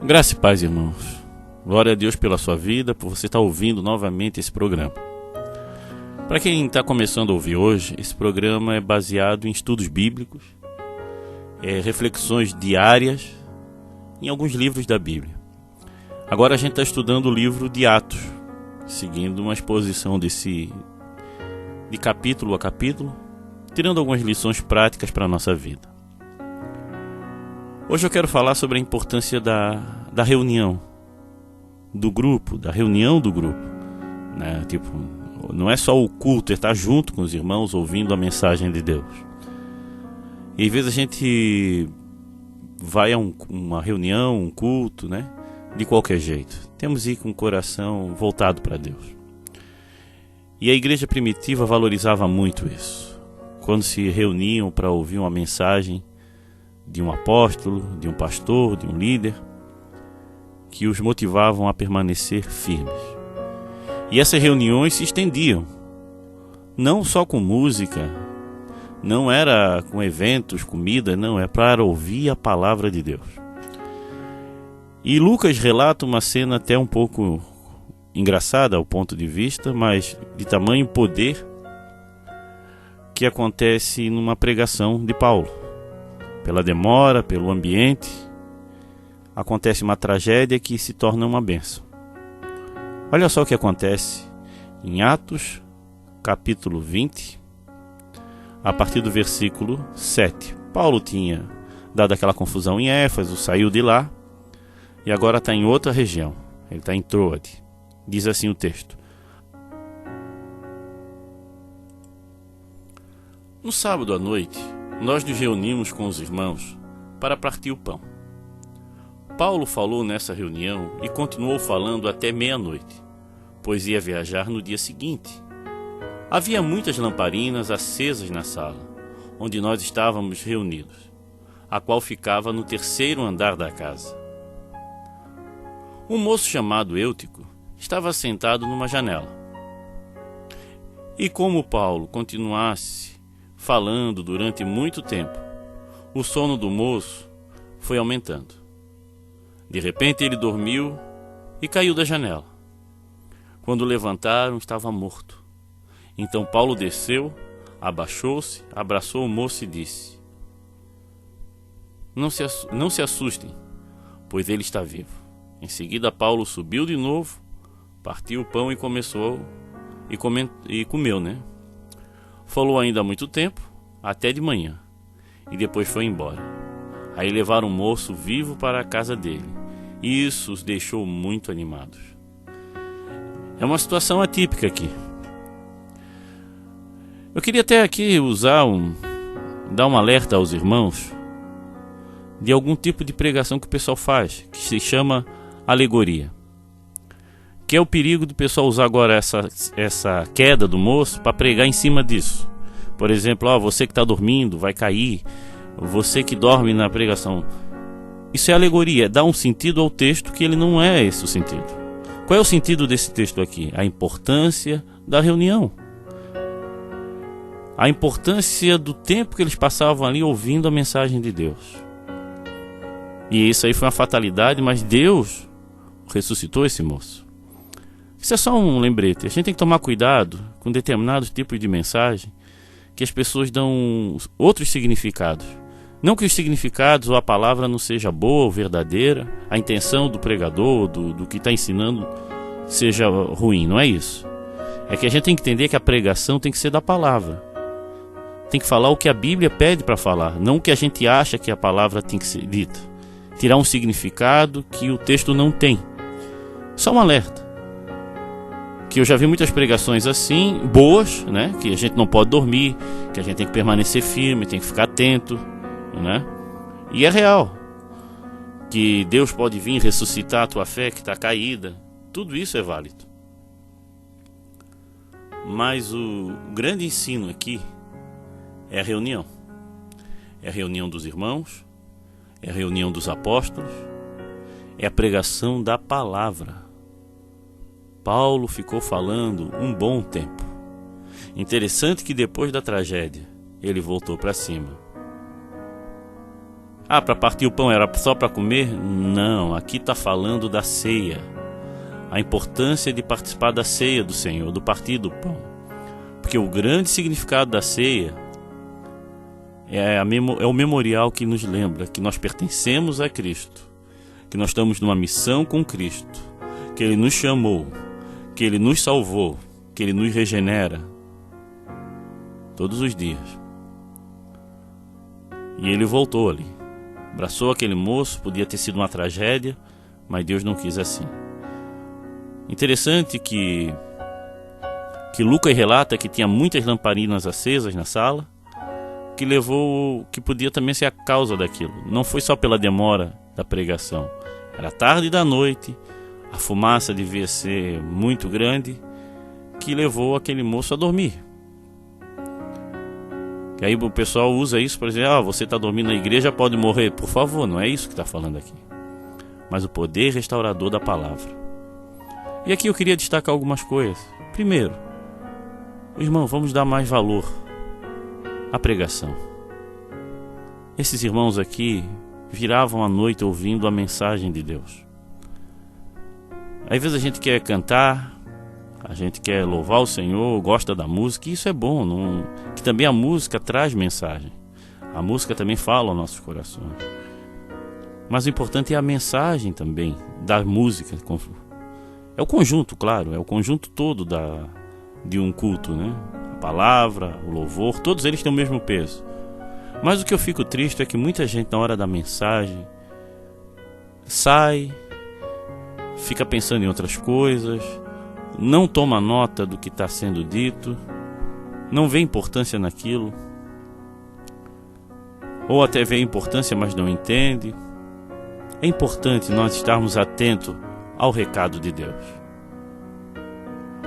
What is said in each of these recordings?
Graça e paz, irmãos. Glória a Deus pela sua vida, por você estar ouvindo novamente esse programa. Para quem está começando a ouvir hoje, esse programa é baseado em estudos bíblicos, reflexões diárias em alguns livros da Bíblia. Agora a gente está estudando o livro de Atos, seguindo uma exposição de capítulo a capítulo, tirando algumas lições práticas para a nossa vida. Hoje eu quero falar sobre a importância da reunião do grupo, da reunião do grupo, né? Não é só o culto, é estar junto com os irmãos ouvindo a mensagem de Deus. E às vezes a gente vai a uma reunião, um culto, né? De qualquer jeito. Temos que ir com o coração voltado para Deus. E a igreja primitiva valorizava muito isso. Quando se reuniam para ouvir uma mensagem de um apóstolo, de um pastor, de um líder, que os motivavam a permanecer firmes. E essas reuniões se estendiam, não só com música, não era com eventos, comida, não, é para ouvir a palavra de Deus. E Lucas relata uma cena até um pouco engraçada ao ponto de vista, mas de tamanho poder, que acontece numa pregação de Paulo. Pela demora, pelo ambiente, acontece uma tragédia que se torna uma bênção. Olha só o que acontece em Atos, capítulo 20, a partir do versículo 7. Paulo tinha dado aquela confusão em Éfeso, saiu de lá e agora está em outra região. Ele está em Troade. Diz assim o texto: No sábado à noite, nós nos reunimos com os irmãos para partir o pão. Paulo falou nessa reunião e continuou falando até meia-noite, pois ia viajar no dia seguinte. Havia muitas lamparinas acesas na sala, onde nós estávamos reunidos, a qual ficava no terceiro andar da casa. Um moço chamado Eutico estava sentado numa janela. E como Paulo continuasse falando durante muito tempo, o sono do moço foi aumentando. De repente ele dormiu e caiu da janela. Quando levantaram, estava morto. Então Paulo desceu, abaixou-se, abraçou o moço e disse: Não se assustem, pois ele está vivo. Em seguida Paulo subiu de novo, partiu o pão e comeu, né? Falou ainda há muito tempo, até de manhã, e depois foi embora. Aí levaram o moço vivo para a casa dele, e isso os deixou muito animados. É uma situação atípica aqui. Eu queria até aqui dar um alerta aos irmãos de algum tipo de pregação que o pessoal faz, que se chama alegoria. Que é o perigo do pessoal usar agora essa queda do moço para pregar em cima disso. Por exemplo, você que está dormindo vai cair, você que dorme na pregação. Isso é alegoria, dá um sentido ao texto que ele não é esse o sentido. Qual é o sentido desse texto aqui? A importância da reunião. A importância do tempo que eles passavam ali ouvindo a mensagem de Deus. E isso aí foi uma fatalidade, mas Deus ressuscitou esse moço. Isso é só um lembrete. A gente tem que tomar cuidado com determinados tipos de mensagem que as pessoas dão outros significados. Não que os significados ou a palavra não seja boa ou verdadeira, a intenção do pregador, do que está ensinando, seja ruim, não é isso. É que a gente tem que entender que a pregação tem que ser da palavra. Tem que falar o que a Bíblia pede para falar, não o que a gente acha que a palavra tem que ser dita. Tirar um significado que o texto não tem. Só um alerta. Que eu já vi muitas pregações assim, boas, né? Que a gente não pode dormir, que a gente tem que permanecer firme, tem que ficar atento, né? E é real. Que Deus pode vir ressuscitar a tua fé que está caída. Tudo isso é válido. Mas o grande ensino aqui é a reunião. É a reunião dos irmãos, é a reunião dos apóstolos, é a pregação da palavra. Paulo ficou falando um bom tempo. Interessante que depois da tragédia, ele voltou para cima. para partir o pão era só para comer? Não, aqui está falando da ceia. A importância de participar da ceia do Senhor, do partir do pão. Porque o grande significado da ceia é o memorial que nos lembra que nós pertencemos a Cristo, que nós estamos numa missão com Cristo, que Ele nos chamou, que Ele nos salvou, que Ele nos regenera todos os dias. E Ele voltou ali, abraçou aquele moço. Podia ter sido uma tragédia, mas Deus não quis assim. Interessante que Lucas relata que tinha muitas lamparinas acesas na sala, que podia também ser a causa daquilo. Não foi só pela demora da pregação, era tarde da noite, a fumaça devia ser muito grande, que levou aquele moço a dormir. E aí o pessoal usa isso para dizer: você está dormindo na igreja, pode morrer. Por favor, não é isso que está falando aqui, mas o poder restaurador da palavra. E aqui eu queria destacar algumas coisas. Primeiro, irmão, vamos dar mais valor à pregação. Esses irmãos aqui viravam a noite ouvindo a mensagem de Deus. Às vezes a gente quer cantar, a gente quer louvar o Senhor, gosta da música, e isso é bom, que também a música traz mensagem. A música também fala aos nossos corações. Mas o importante é a mensagem também da música. É o conjunto, claro, é o conjunto todo de um culto, né? A palavra, o louvor, todos eles têm o mesmo peso. Mas o que eu fico triste é que muita gente, na hora da mensagem, sai, fica pensando em outras coisas, não toma nota do que está sendo dito, não vê importância naquilo, ou até vê importância, mas não entende. É importante nós estarmos atentos ao recado de Deus.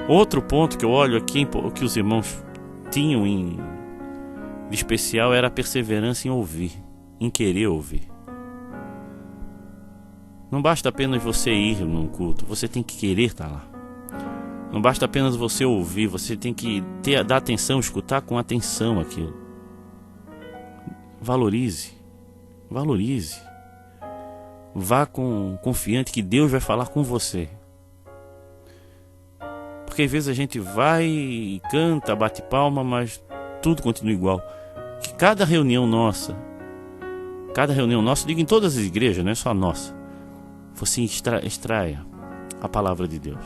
Outro ponto que eu olho aqui, que os irmãos tinham de especial, era a perseverança em ouvir, em querer ouvir. Não basta apenas você ir num culto, você tem que querer estar lá. Não basta apenas você ouvir, você tem que dar atenção, escutar com atenção aquilo. Valorize. Vá confiante que Deus vai falar com você. Porque às vezes a gente vai e canta, bate palma, mas tudo continua igual. Que cada reunião nossa, digo em todas as igrejas, não é só a nossa, você extraia a palavra de Deus.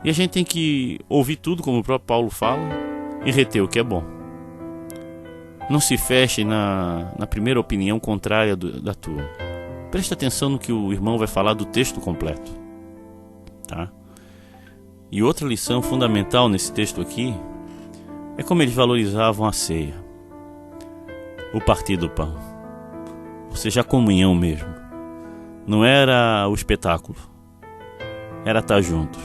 E a gente tem que ouvir tudo, como o próprio Paulo fala, e reter o que é bom. Não se feche na primeira opinião contrária da tua. Preste atenção no que o irmão vai falar do texto completo, tá? E outra lição fundamental nesse texto aqui é como eles valorizavam a ceia, o partir do pão, ou seja, a comunhão mesmo. Não era o espetáculo, era estar juntos,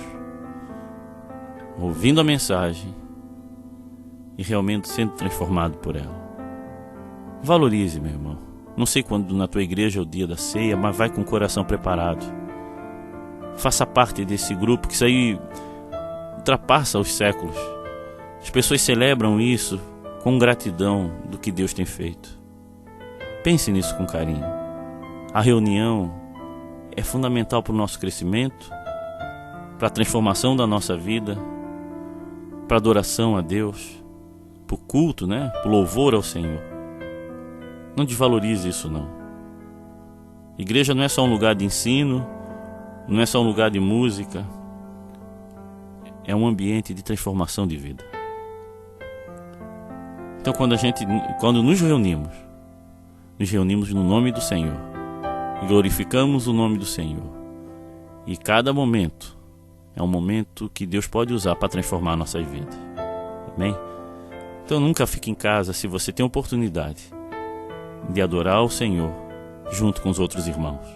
ouvindo a mensagem e realmente sendo transformado por ela. Valorize, meu irmão. Não sei quando na tua igreja é o dia da ceia, mas vai com o coração preparado. Faça parte desse grupo, que isso aí ultrapassa os séculos. As pessoas celebram isso com gratidão do que Deus tem feito. Pense nisso com carinho. A reunião é fundamental para o nosso crescimento, para a transformação da nossa vida, para a adoração a Deus, para o culto, né? Para o louvor ao Senhor. Não desvalorize isso, não. Igreja não é só um lugar de ensino, não é só um lugar de música, é um ambiente de transformação de vida. Então quando nos reunimos no nome do Senhor e glorificamos o nome do Senhor. E cada momento é um momento que Deus pode usar para transformar nossas vidas. Amém? Então nunca fique em casa se você tem oportunidade de adorar o Senhor junto com os outros irmãos.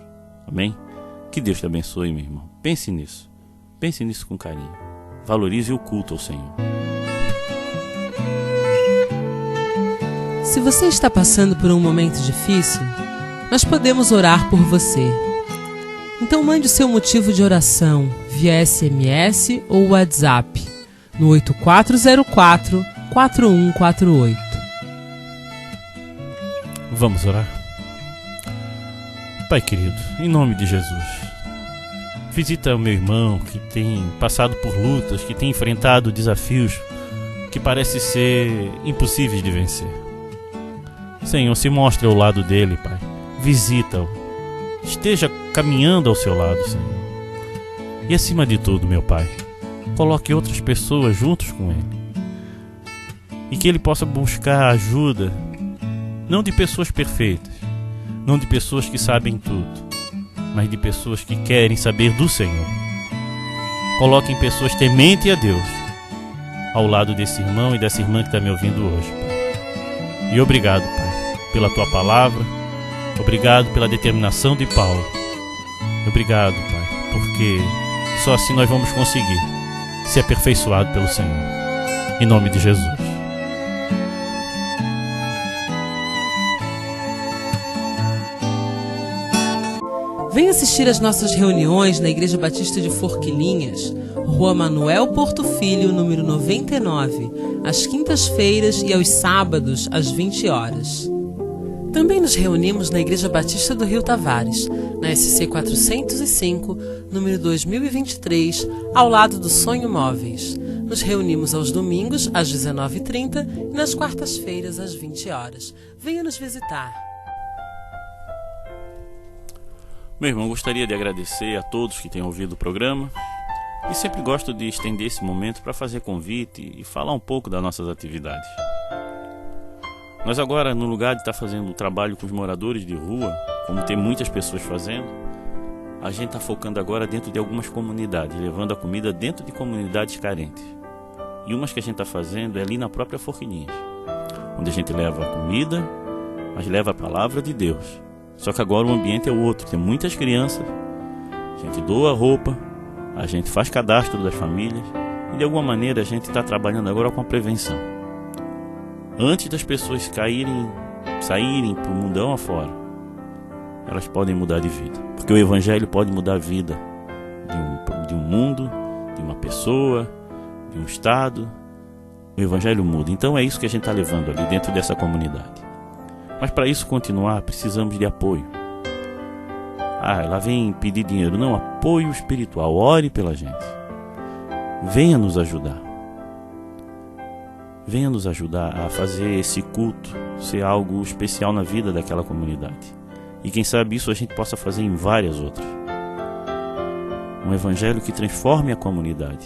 Amém? Que Deus te abençoe, meu irmão. Pense nisso com carinho. Valorize o culto ao Senhor. Se você está passando por um momento difícil, nós podemos orar por você. Então mande o seu motivo de oração via SMS ou WhatsApp no 8404-4148. Vamos orar? Pai querido, em nome de Jesus, visita o meu irmão que tem passado por lutas, que tem enfrentado desafios que parecem ser impossíveis de vencer. Senhor, se mostre ao lado dele, Pai. Visita-o. Esteja caminhando ao seu lado, Senhor. E acima de tudo, meu Pai, coloque outras pessoas juntos com ele. E que ele possa buscar ajuda, não de pessoas perfeitas, não de pessoas que sabem tudo, mas de pessoas que querem saber do Senhor. Coloquem pessoas tementes a Deus ao lado desse irmão e dessa irmã que está me ouvindo hoje, Pai. E obrigado, Pai, pela Tua palavra. Obrigado pela determinação de Paulo. Obrigado, Pai, porque só assim nós vamos conseguir ser aperfeiçoado pelo Senhor. Em nome de Jesus. Venha assistir às nossas reuniões na Igreja Batista de Forquilinhas, Rua Manuel Porto Filho, número 99, às quintas-feiras e aos sábados, às 20 horas. Também nos reunimos na Igreja Batista do Rio Tavares, na SC 405, número 2023, ao lado do Sonho Móveis. Nos reunimos aos domingos, às 19h30 e nas quartas-feiras, às 20 horas. Venha nos visitar. Meu irmão, gostaria de agradecer a todos que têm ouvido o programa e sempre gosto de estender esse momento para fazer convite e falar um pouco das nossas atividades. Nós agora, no lugar de estar fazendo o trabalho com os moradores de rua, como tem muitas pessoas fazendo, a gente está focando agora dentro de algumas comunidades, levando a comida dentro de comunidades carentes. E umas que a gente está fazendo é ali na própria Forquilinhas, onde a gente leva a comida, mas leva a palavra de Deus. Só que agora o ambiente é outro, tem muitas crianças, a gente doa roupa, a gente faz cadastro das famílias e de alguma maneira a gente está trabalhando agora com a prevenção. Antes das pessoas saírem para o mundão afora, elas podem mudar de vida, porque o Evangelho pode mudar a vida de um mundo, de uma pessoa, de um estado. O Evangelho muda, então é isso que a gente está levando ali dentro dessa comunidade. Mas para isso continuar, precisamos de apoio. Lá vem pedir dinheiro. Não, apoio espiritual. Ore pela gente. Venha nos ajudar. Venha nos ajudar a fazer esse culto ser algo especial na vida daquela comunidade. E quem sabe isso a gente possa fazer em várias outras. Um evangelho que transforme a comunidade.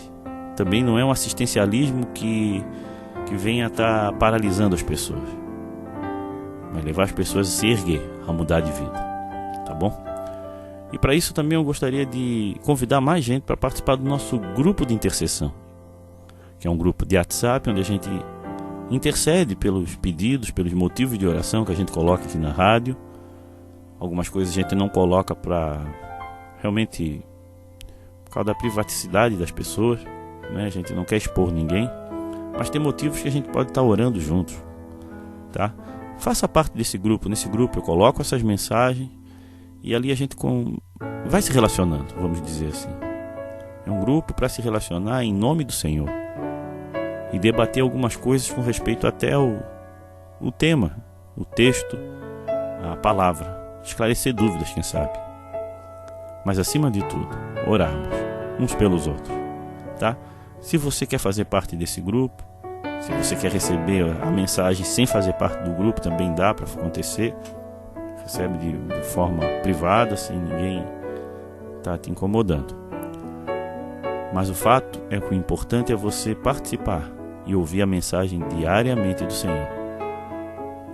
Também não é um assistencialismo que venha estar paralisando as pessoas. Mas levar as pessoas a se erguer, a mudar de vida, tá bom? E para isso também eu gostaria de convidar mais gente para participar do nosso grupo de intercessão, que é um grupo de WhatsApp onde a gente intercede pelos pedidos, pelos motivos de oração que a gente coloca aqui na rádio. Algumas coisas a gente não coloca para realmente por causa da privaticidade das pessoas, né? A gente não quer expor ninguém, mas tem motivos que a gente pode estar orando juntos, tá? Faça parte desse grupo. Nesse grupo eu coloco essas mensagens e ali a gente vai se relacionando, vamos dizer assim. É um grupo para se relacionar em nome do Senhor e debater algumas coisas com respeito até o tema, o texto, a palavra, esclarecer dúvidas, quem sabe. Mas acima de tudo, orarmos uns pelos outros, tá? Se você quer fazer parte desse grupo, se você quer receber a mensagem sem fazer parte do grupo, também dá para acontecer. Recebe de forma privada, sem ninguém estar te incomodando. Mas o fato é que o importante é você participar e ouvir a mensagem diariamente do Senhor.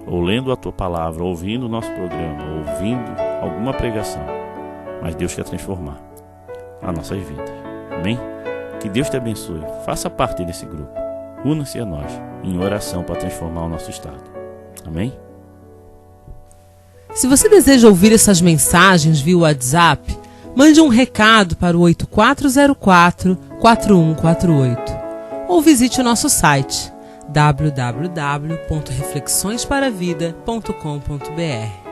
Ou lendo a tua palavra, ouvindo o nosso programa, ouvindo alguma pregação. Mas Deus quer transformar as nossas vidas. Amém? Que Deus te abençoe. Faça parte desse grupo. Una-se a nós em oração para transformar o nosso estado. Amém? Se você deseja ouvir essas mensagens via WhatsApp, mande um recado para o 8404-4148 ou visite o nosso site www.reflexõesparavida.com.br.